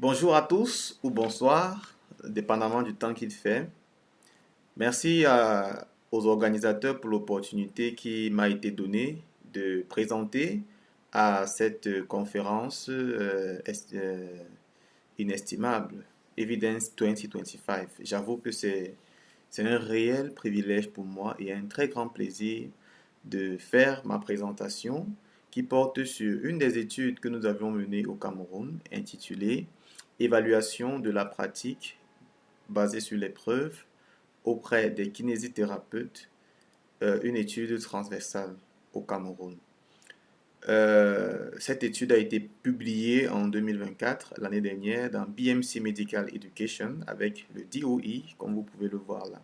Bonjour à tous ou bonsoir, dépendamment du temps qu'il fait. Merci aux organisateurs pour l'opportunité qui m'a été donnée de présenter à cette conférence inestimable, Evidence 2025. J'avoue que c'est un réel privilège pour moi et un très grand plaisir de faire ma présentation qui porte sur une des études que nous avions menées au Cameroun, intitulée Évaluation de la pratique basée sur les preuves auprès des kinésithérapeutes, une étude transversale au Cameroun. Cette étude a été publiée en 2024, l'année dernière, dans BMC Medical Education avec le DOE, comme vous pouvez le voir là.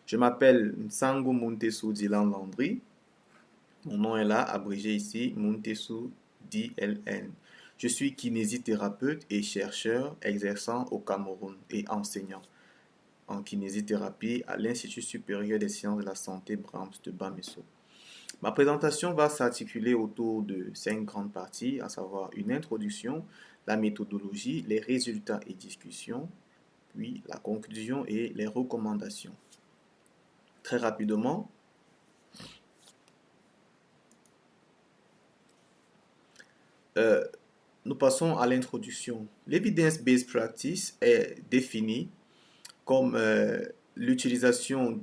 Je m'appelle Nsango Muntesu Dylan Landry. Mon nom est là, abrégé ici, Muntesu DLN. Je suis kinésithérapeute et chercheur exerçant au Cameroun et enseignant en kinésithérapie à l'Institut supérieur des sciences de la santé Brahms de Bamessou. Ma présentation va s'articuler autour de 5 grandes parties, à savoir une introduction, la méthodologie, les résultats et discussions, puis la conclusion et les recommandations. Très rapidement, euh, nous passons à l'introduction. L'evidence-based practice est définie comme l'utilisation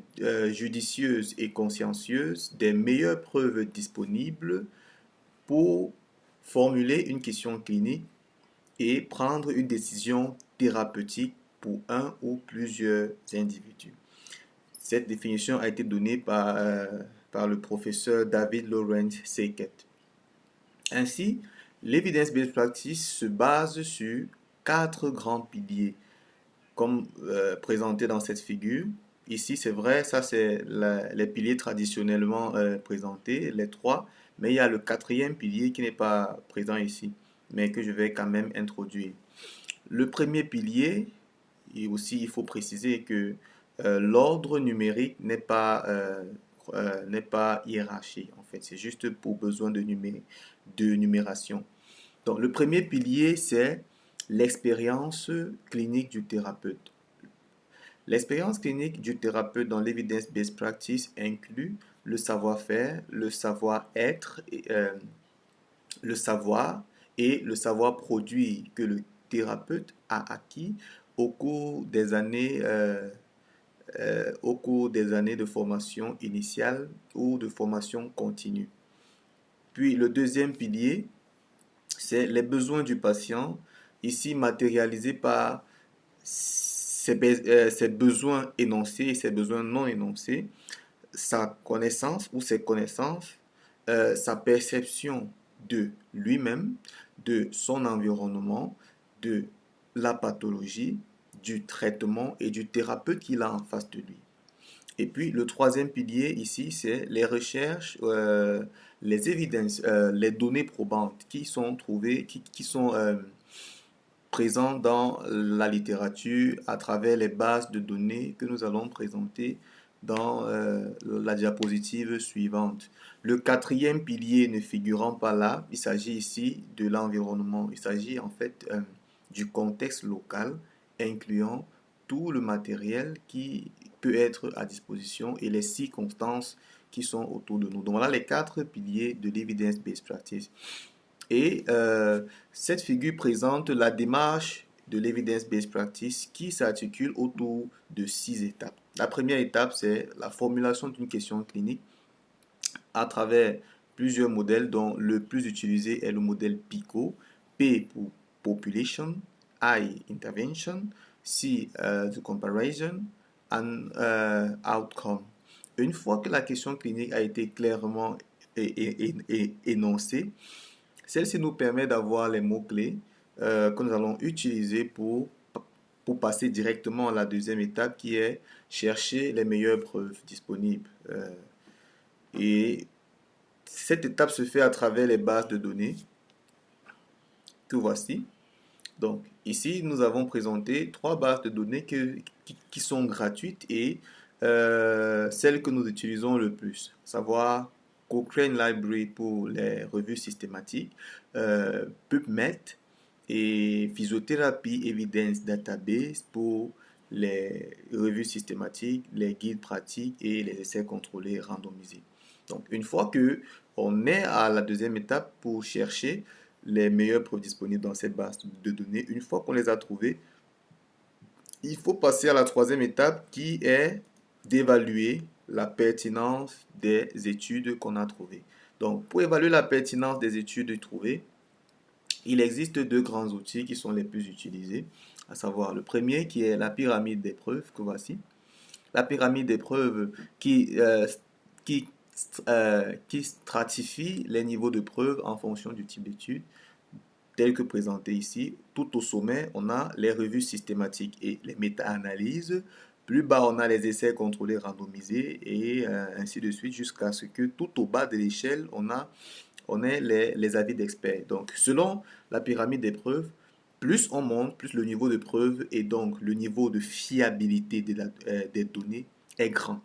judicieuse et consciencieuse des meilleures preuves disponibles pour formuler une question clinique et prendre une décision thérapeutique pour un ou plusieurs individus. Cette définition a été donnée par le professeur David Lawrence Seiket. Ainsi, l'evidence-based practice se base sur 4 grands piliers, comme présenté dans cette figure. Ici, c'est vrai, ça c'est les piliers traditionnellement présentés, les trois, mais il y a le quatrième pilier qui n'est pas présent ici, mais que je vais quand même introduire. Le premier pilier, et aussi il faut préciser que l'ordre numérique n'est pas hiérarchique, en fait, c'est juste pour besoin de numération. Donc, le premier pilier, c'est l'expérience clinique du thérapeute. L'expérience clinique du thérapeute dans l'evidence-based practice inclut le savoir-faire, le savoir-être, le savoir et le savoir produit que le thérapeute a acquis au cours des années de formation initiale ou de formation continue. Puis le deuxième pilier, c'est les besoins du patient, ici matérialisés par ses besoins énoncés et ses besoins non énoncés, sa connaissance ou ses connaissances, sa perception de lui-même, de son environnement, de la pathologie, du traitement et du thérapeute qu'il a en face de lui. Et puis le troisième pilier ici, c'est les recherches, les évidences, les données probantes qui sont trouvées, qui sont présentes dans la littérature à travers les bases de données que nous allons présenter dans la diapositive suivante. Le quatrième pilier ne figurant pas là, il s'agit ici de l'environnement. Il s'agit en fait du contexte local, incluant tout le matériel qui peut être à disposition et les circonstances qui sont autour de nous. Donc voilà les 4 piliers de l'evidence-based practice. Et cette figure présente la démarche de l'evidence-based practice qui s'articule autour de 6 étapes. La première étape, c'est la formulation d'une question clinique à travers plusieurs modèles dont le plus utilisé est le modèle PICO. P pour Population, I Intervention, C the Comparison, and Outcome. Une fois que la question clinique a été clairement énoncée, celle-ci nous permet d'avoir les mots-clés que nous allons utiliser pour passer directement à la deuxième étape qui est chercher les meilleures preuves disponibles. Et cette étape se fait à travers les bases de données que voici. Donc ici, nous avons présenté 3 bases de données qui sont gratuites et celles que nous utilisons le plus, à savoir Cochrane Library pour les revues systématiques, PubMed et Physiothérapie Evidence Database pour les revues systématiques, les guides pratiques et les essais contrôlés randomisés. Donc, une fois que on est à la deuxième étape pour chercher les meilleures preuves disponibles dans cette base de données, une fois qu'on les a trouvées, il faut passer à la troisième étape qui est d'évaluer la pertinence des études qu'on a trouvées. Donc, pour évaluer la pertinence des études trouvées, il existe deux grands outils qui sont les plus utilisés, à savoir le premier qui est la pyramide des preuves que voici. La pyramide des preuves qui, qui stratifie les niveaux de preuves en fonction du type d'étude, tel que présenté ici. Tout au sommet, on a les revues systématiques et les méta-analyses. Plus bas, on a les essais contrôlés randomisés et ainsi de suite jusqu'à ce que tout au bas de l'échelle, on ait les avis d'experts. Donc, selon la pyramide des preuves, plus on monte, plus le niveau de preuve et donc le niveau de fiabilité des données est grand.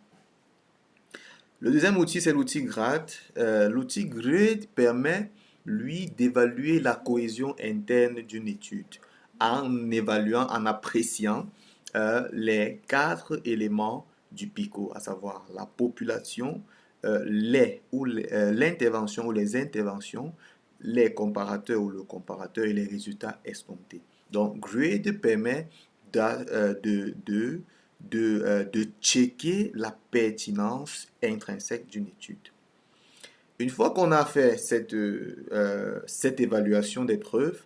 Le deuxième outil, c'est l'outil GRADE. L'outil GRADE permet, lui, d'évaluer la cohésion interne d'une étude en évaluant, en appréciant les quatre éléments du PICO, à savoir la population, l'intervention ou les interventions, les comparateurs ou le comparateur et les résultats escomptés. Donc, GRADE permet de checker la pertinence intrinsèque d'une étude. Une fois qu'on a fait cette évaluation des preuves,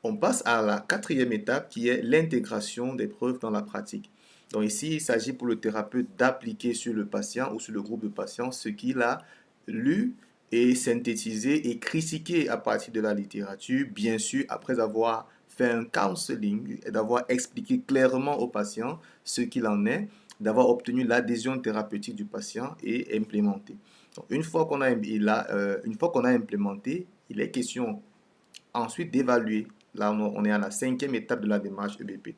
on passe à la quatrième étape qui est l'intégration des preuves dans la pratique. Donc ici, il s'agit pour le thérapeute d'appliquer sur le patient ou sur le groupe de patients ce qu'il a lu et synthétisé et critiqué à partir de la littérature, bien sûr après avoir fait un counseling et d'avoir expliqué clairement au patient ce qu'il en est, d'avoir obtenu l'adhésion thérapeutique du patient et implémenté. Donc, une fois qu'on a implémenté, il est question ensuite d'évaluer. Là, on est à la cinquième étape de la démarche EBP.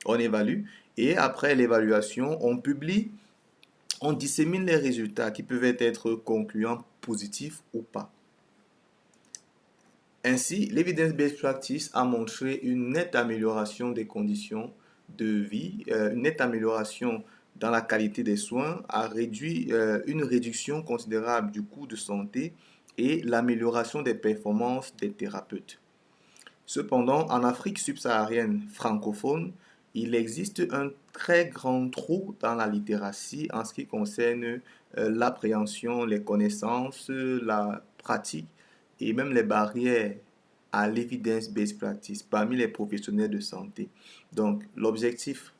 On évalue et après l'évaluation, on publie, on dissémine les résultats qui peuvent être concluants, positifs ou pas. Ainsi, l'Evidence-Based Practice a montré une nette amélioration des conditions de vie, une nette amélioration dans la qualité des soins, a réduit une réduction considérable du coût de santé et l'amélioration des performances des thérapeutes. Cependant, en Afrique subsaharienne francophone, il existe un très grand trou dans la littératie en ce qui concerne l'appréhension, les connaissances, la pratique et même les barrières à l'evidence-based practice parmi les professionnels de santé. Donc, l'objectif,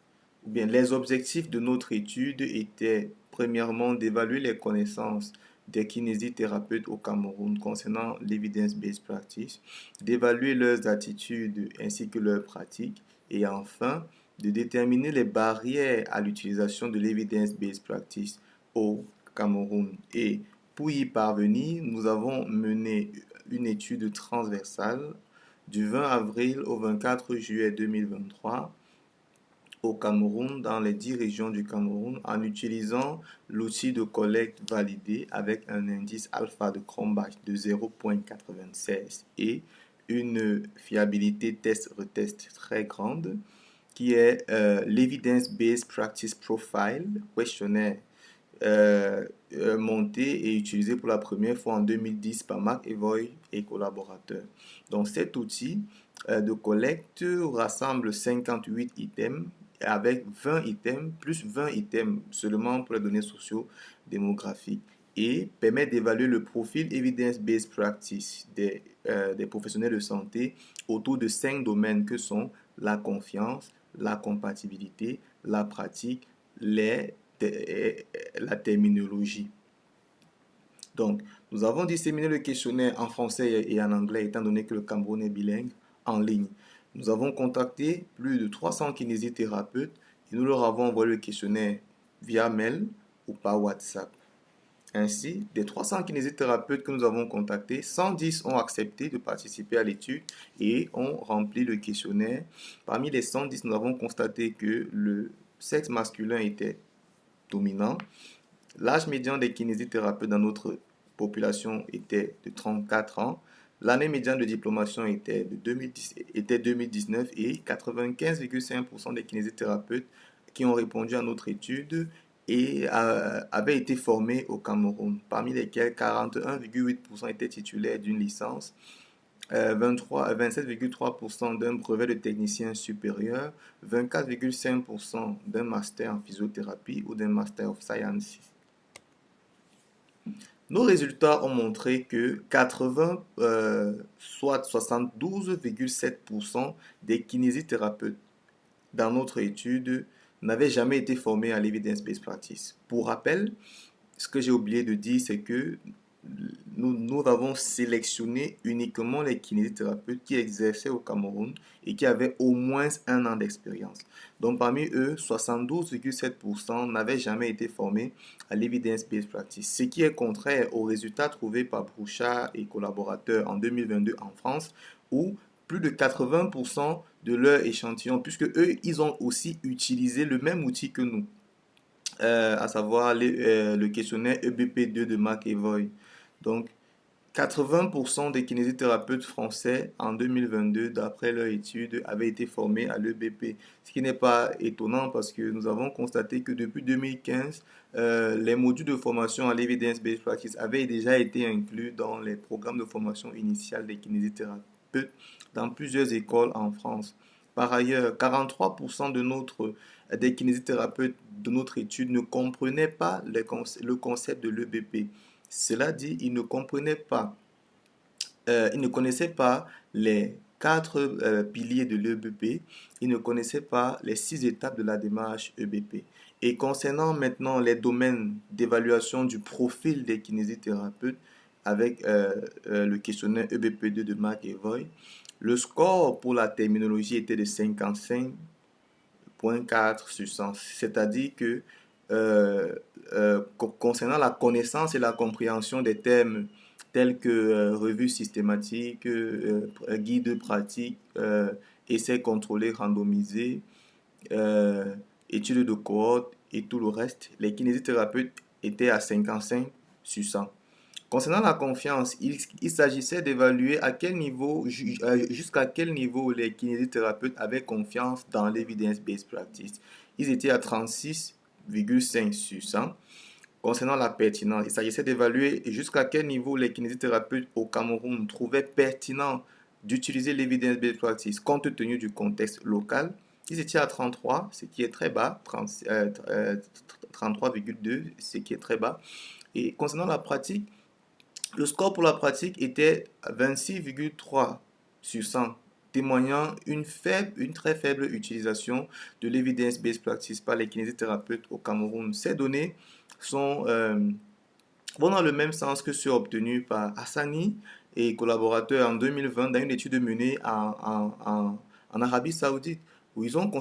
ou bien les objectifs de notre étude étaient premièrement d'évaluer les connaissances des kinésithérapeutes au Cameroun concernant l'evidence-based practice, d'évaluer leurs attitudes ainsi que leurs pratiques et enfin de déterminer les barrières à l'utilisation de l'evidence-based practice au Cameroun. Et pour y parvenir, nous avons mené une étude transversale du 20 avril au 24 juillet 2023 au Cameroun, dans les 10 régions du Cameroun, en utilisant l'outil de collecte validé avec un indice alpha de Cronbach de 0,96 et une fiabilité test-retest très grande, qui est l'Evidence-Based Practice Profile, questionnaire monté et utilisé pour la première fois en 2010 par Mark Evoy et collaborateurs. Donc cet outil de collecte rassemble 58 items avec 20 items, plus 20 items seulement pour les données socio-démographiques et permet d'évaluer le profil Evidence-Based Practice des professionnels de santé autour de 5 domaines que sont la confiance, la compatibilité, la pratique, la terminologie. Donc, nous avons disséminé le questionnaire en français et en anglais, étant donné que le Cameroun est bilingue, en ligne. Nous avons contacté plus de 300 kinésithérapeutes et nous leur avons envoyé le questionnaire via mail ou par WhatsApp. Ainsi, des 300 kinésithérapeutes que nous avons contactés, 110 ont accepté de participer à l'étude et ont rempli le questionnaire. Parmi les 110, nous avons constaté que le sexe masculin était dominant. L'âge médian des kinésithérapeutes dans notre population était de 34 ans. L'année médiane de diplomation était 2019 et 95,5% des kinésithérapeutes qui ont répondu à notre étude avaient été formés au Cameroun, parmi lesquels 41,8% étaient titulaires d'une licence, 27,3% d'un brevet de technicien supérieur, 24,5% d'un master en physiothérapie ou d'un master of science. Nos résultats ont montré que 80, soit 72,7% des kinésithérapeutes dans notre étude n'avaient jamais été formés à l'evidence-based practice. Pour rappel, ce que j'ai oublié de dire, c'est que nous avons sélectionné uniquement les kinésithérapeutes qui exerçaient au Cameroun et qui avaient au moins un an d'expérience. Donc parmi eux, 72,7% n'avaient jamais été formés à l'evidence-based practice, ce qui est contraire aux résultats trouvés par Brouchard et collaborateurs en 2022 en France, où plus de 80% de leur échantillon, puisque eux, ils ont aussi utilisé le même outil que nous, à savoir le questionnaire EBP2 de McEvoy. Donc, 80% des kinésithérapeutes français en 2022, d'après leur étude, avaient été formés à l'EBP. Ce qui n'est pas étonnant parce que nous avons constaté que depuis 2015, les modules de formation à l'Evidence-Based Practice avaient déjà été inclus dans les programmes de formation initiale des kinésithérapeutes dans plusieurs écoles en France. Par ailleurs, 43% des kinésithérapeutes de notre étude ne comprenaient pas le concept de l'EBP. Cela dit, ils ne connaissaient pas les quatre piliers de l'EBP, ils ne connaissaient pas les 6 étapes de la démarche EBP. Et concernant maintenant les domaines d'évaluation du profil des kinésithérapeutes avec le questionnaire EBP2 de McEvoy, le score pour la terminologie était de 55,4 sur 100, c'est-à-dire que concernant la connaissance et la compréhension des thèmes tels que revue systématique, guide pratique, essais contrôlés randomisés, études de cohorte et tout le reste, les kinésithérapeutes étaient à 55 sur 100. Concernant la confiance, il s'agissait d'évaluer jusqu'à quel niveau les kinésithérapeutes avaient confiance dans l'evidence-based practice. Ils étaient à 36,5 sur 100. Concernant la pertinence, il s'agissait d'évaluer jusqu'à quel niveau les kinésithérapeutes au Cameroun trouvaient pertinent d'utiliser l'evidence-based practice compte tenu du contexte local. Ils étaient à 33, ce qui est très bas, 33,2, ce qui est très bas. Et concernant la pratique, le score pour la pratique était 26,3 sur 100, témoignant une très faible utilisation de l'evidence-based practice par les kinésithérapeutes au Cameroun. Ces données vont dans le même sens que ceux obtenus par Hassani et collaborateurs en 2020 dans une étude menée en Arabie Saoudite, où ils ont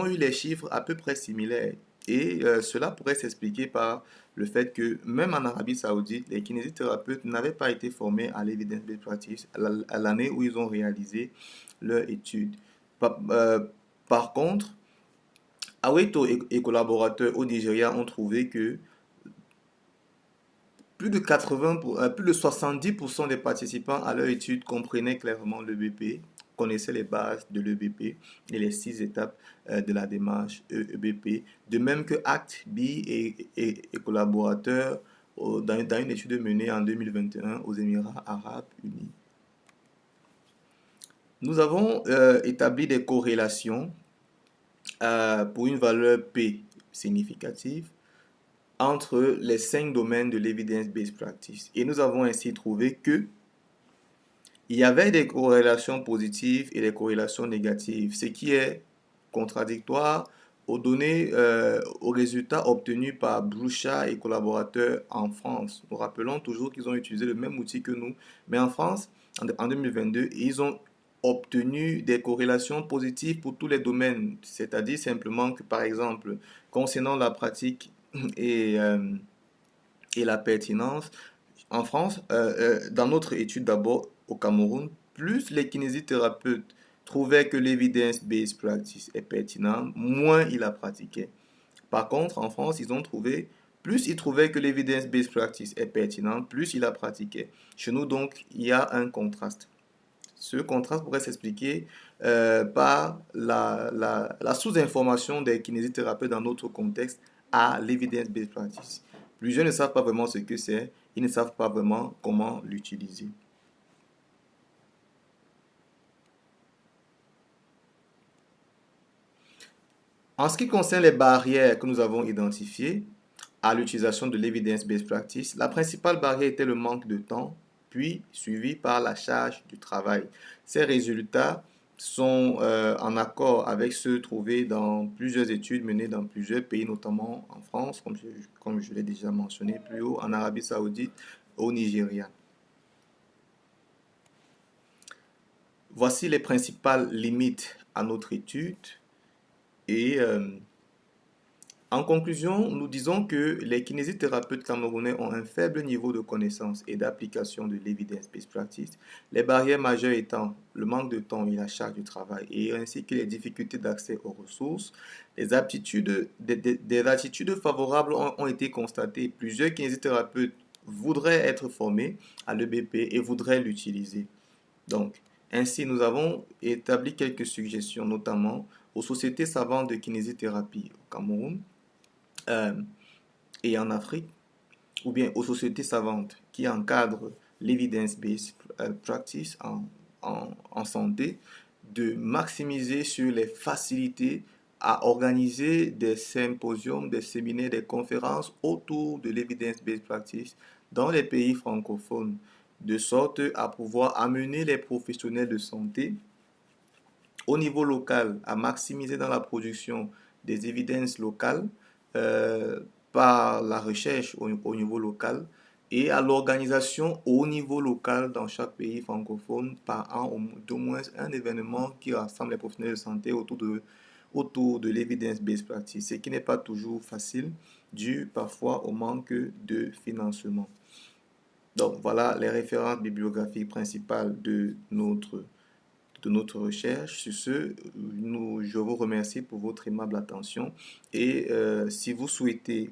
eu les chiffres à peu près similaires. Et cela pourrait s'expliquer par le fait que même en Arabie Saoudite, les kinésithérapeutes n'avaient pas été formés à l'evidence-based practice à l'année où ils ont réalisé leur étude. Par contre, Aweto et collaborateurs au Nigeria ont trouvé que plus de 70% des participants à leur étude comprenaient clairement l'EBP, connaissaient les bases de l'EBP et les 6 étapes de la démarche EBP, de même que ACT, B et collaborateurs dans une étude menée en 2021 aux Émirats arabes unis. Nous avons établi des corrélations pour une valeur P significative entre les 5 domaines de l'evidence-based practice. Et nous avons ainsi trouvé que il y avait des corrélations positives et des corrélations négatives, ce qui est contradictoire aux résultats obtenus par Brouchard et collaborateurs en France. Nous rappelons toujours qu'ils ont utilisé le même outil que nous, mais en France, en 2022, ils ont obtenu des corrélations positives pour tous les domaines, c'est-à-dire simplement que, par exemple, concernant la pratique et, euh, et la pertinence, en France, dans notre étude d'abord au Cameroun, plus les kinésithérapeutes trouvaient que l'evidence-based practice est pertinent, moins ils la pratiquaient. Par contre, en France, ils ont trouvé Plus il trouvait que l'evidence-based practice est pertinente, plus il la pratiquait. Chez nous, donc, il y a un contraste. Ce contraste pourrait s'expliquer par la sous-information des kinésithérapeutes dans notre contexte à l'evidence-based practice. Plusieurs ne savent pas vraiment ce que c'est, ils ne savent pas vraiment comment l'utiliser. En ce qui concerne les barrières que nous avons identifiées à l'utilisation de l'evidence-based practice, la principale barrière était le manque de temps, puis suivi par la charge du travail. Ces résultats sont en accord avec ceux trouvés dans plusieurs études menées dans plusieurs pays, notamment en France, comme je l'ai déjà mentionné plus haut, en Arabie Saoudite, au Nigeria. Voici les principales limites à notre étude et en conclusion, nous disons que les kinésithérapeutes camerounais ont un faible niveau de connaissance et d'application de l'evidence-based practice, les barrières majeures étant le manque de temps et la charge du travail, et ainsi que les difficultés d'accès aux ressources. Des attitudes favorables ont été constatées. Plusieurs kinésithérapeutes voudraient être formés à l'EBP et voudraient l'utiliser. Donc, ainsi, nous avons établi quelques suggestions, notamment aux sociétés savantes de kinésithérapie au Cameroun, euh, et en Afrique, ou bien aux sociétés savantes qui encadrent l'evidence-based practice en santé, de maximiser sur les facilités à organiser des symposiums, des séminaires, des conférences autour de l'evidence-based practice dans les pays francophones, de sorte à pouvoir amener les professionnels de santé au niveau local, à maximiser dans la production des évidences locales euh, par la recherche au niveau local et à l'organisation au niveau local dans chaque pays francophone par an d'au moins un événement qui rassemble les professionnels de santé autour de l'evidence-based practice, ce qui n'est pas toujours facile, dû parfois au manque de financement. Donc voilà les références bibliographiques principales de notre recherche. Sur ce, je vous remercie pour votre aimable attention et si vous souhaitez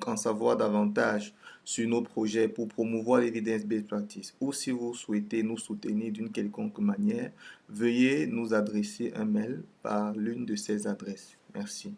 en savoir davantage sur nos projets pour promouvoir l'evidence-based practice ou si vous souhaitez nous soutenir d'une quelconque manière, veuillez nous adresser un mail par l'une de ces adresses. Merci.